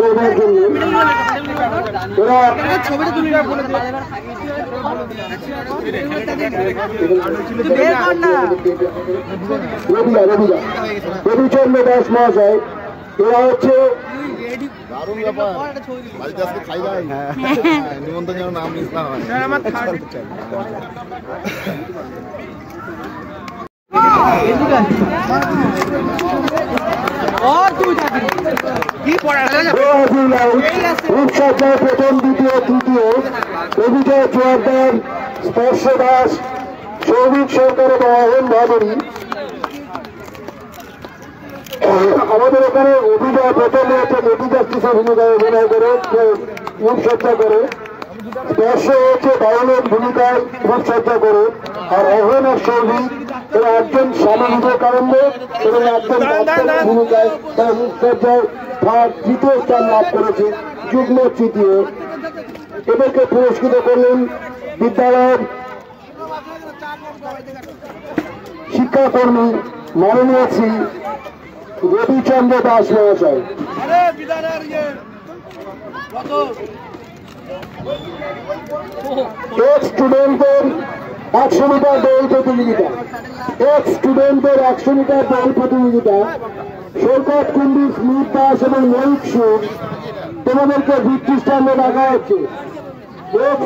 করবার জন্য রবিচন্দ্র দাস মহাশয় এরা হচ্ছে দারুণ ব্যাপার বাড়িতে আজকে খাই দাই নিমন্ত্রণ যেন নাম নিস না হয় রূপসজ্জায় প্রথম দ্বিতীয় তৃতীয় অভিজয় জোয়ারদার স্পর্শ দাস সৌভিক সরকার এবং অহন ভাদুরী আমাদের এখানে অভিজয় প্রথমে হচ্ছে লেডি জাস্টিসের ভূমিকায় অভিনয় করে রূপসজ্জা করে স্পর্শ হচ্ছে বাউলের ভূমিকায় রূপসজ্জা করে আর অহন আর সৌভিক এরা একজন স্বামী বিবেকানন্দ এবং একজন ভূমিকায় তারা রূপসজ্জায় তৃতীয় স্থান লাভ করেছে যুগ্ম তৃতীয় এদেরকে পুরস্কৃত করলেন বিদ্যালয়ের শিক্ষাকর্মী মাননীয় শ্রী রবিচন্দ্র দাস মহাশয়। স্টুডেন্টদের 100 মিটার দৌড় প্রতিযোগিতা স্টুডেন্টদের 100 মিটার দৌড় প্রতিযোগিতা সৈকত কুন্ডু স্মিত দাস এবং ময়ূক সুর তোমাদেরকে ভিত্তি স্থানে রাখা হচ্ছে।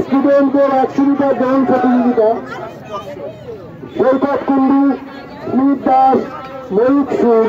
স্টুডেন্টদের 100 মিটার দৌড় প্রতিযোগিতা সৈকত কুন্ডু স্মিত দাস ময়ূক সুর